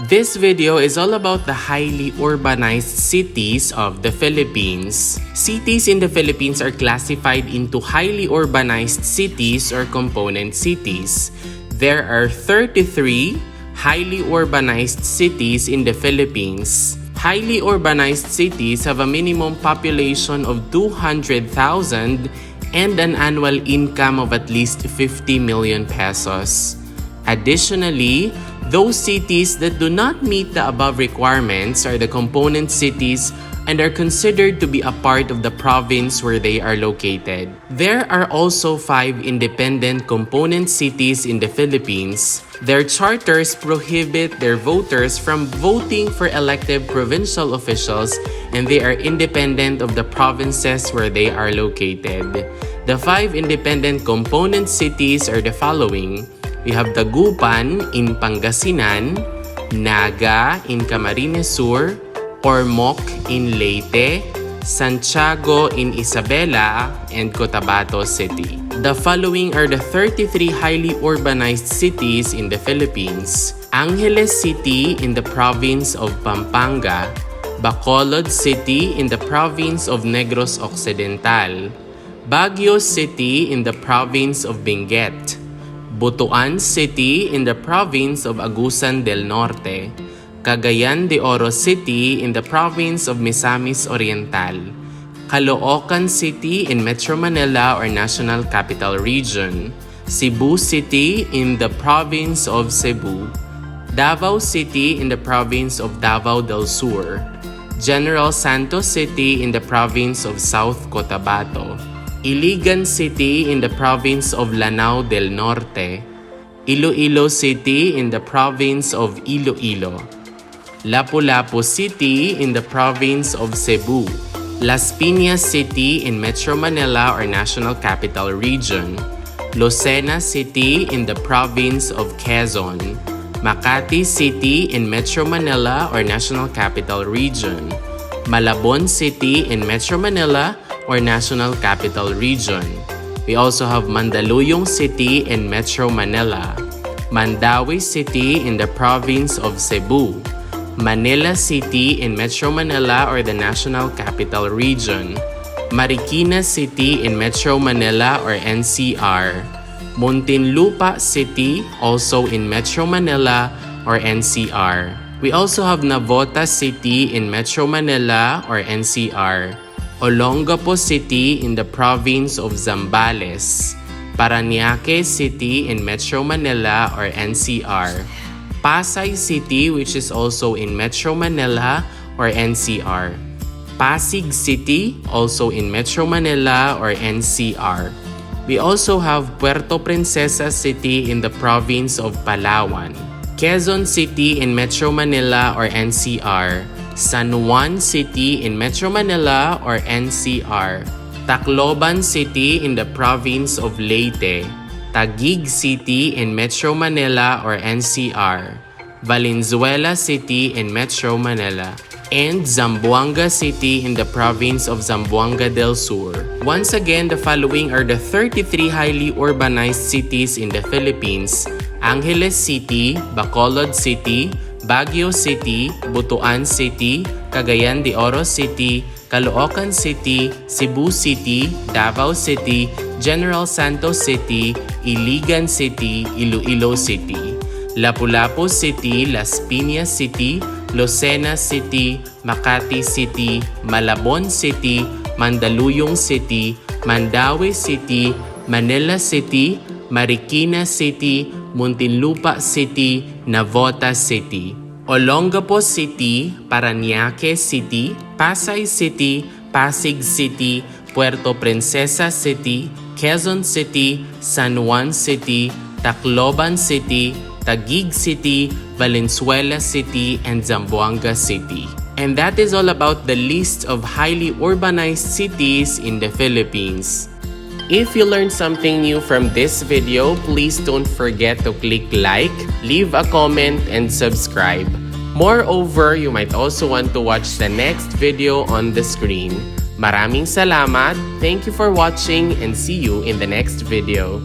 This video is all about the highly urbanized cities of the Philippines. Cities in the Philippines are classified into highly urbanized cities or component cities. There are 33 highly urbanized cities in the Philippines. Highly urbanized cities have a minimum population of 200,000 and an annual income of at least 50 million pesos. Additionally, those cities that do not meet the above requirements are the component cities and are considered to be a part of the province where they are located. There are also 5 independent component cities in the Philippines. Their charters prohibit their voters from voting for elected provincial officials, and they are independent of the provinces where they are located. The 5 independent component cities are the following. We have Dagupan in Pangasinan, Naga in Camarines Sur, Ormoc in Leyte, Santiago in Isabela, and Cotabato City. The following are the 33 highly urbanized cities in the Philippines. Angeles City in the province of Pampanga, Bacolod City in the province of Negros Occidental, Baguio City in the province of Benguet, Butuan City in the province of Agusan del Norte, Cagayan de Oro City in the province of Misamis Oriental, Caloocan City in Metro Manila or National Capital Region, Cebu City in the province of Cebu, Davao City in the province of Davao del Sur, General Santos City in the province of South Cotabato, Iligan City in the province of Lanao del Norte, Iloilo City in the province of Iloilo, Lapu-Lapu City in the province of Cebu, Las Piñas City in Metro Manila or National Capital Region, Lucena City in the province of Quezon, Makati City in Metro Manila or National Capital Region, Malabon City in Metro Manila or National Capital Region. We also have Mandaluyong City in Metro Manila, Mandawi City in the province of Cebu, Manila City in Metro Manila or the National Capital Region, Marikina City in Metro Manila or NCR, Muntinlupa City also in Metro Manila or NCR. We also have Navotas City in Metro Manila or NCR, Olongapo City in the province of Zambales, Parañaque City in Metro Manila or NCR, Pasay City which is also in Metro Manila or NCR, Pasig City also in Metro Manila or NCR. We also have Puerto Princesa City in the province of Palawan, Quezon City in Metro Manila or NCR, San Juan City in Metro Manila or NCR, Tacloban City in the province of Leyte, Taguig City in Metro Manila or NCR, Valenzuela City in Metro Manila, and Zamboanga City in the province of Zamboanga del Sur. Once again, the following are the 33 highly urbanized cities in the Philippines: Angeles City, Bacolod City, Baguio City, Butuan City, Cagayan de Oro City, Caloocan City, Cebu City, Davao City, General Santos City, Iligan City, Iloilo City, Lapu-Lapu City, Las Piñas City, Lucena City, Makati City, Malabon City, Mandaluyong City, Mandawi City, Manila City, Marikina City, Muntinlupa City, Navotas City, Olongapo City, Parañaque City, Pasay City, Pasig City, Puerto Princesa City, Quezon City, San Juan City, Tacloban City, Taguig City, Valenzuela City, and Zamboanga City. And that is all about the list of highly urbanized cities in the Philippines. If you learned something new from this video, please don't forget to click like, leave a comment, and subscribe. Moreover, you might also want to watch the next video on the screen. Maraming salamat, thank you for watching, and see you in the next video.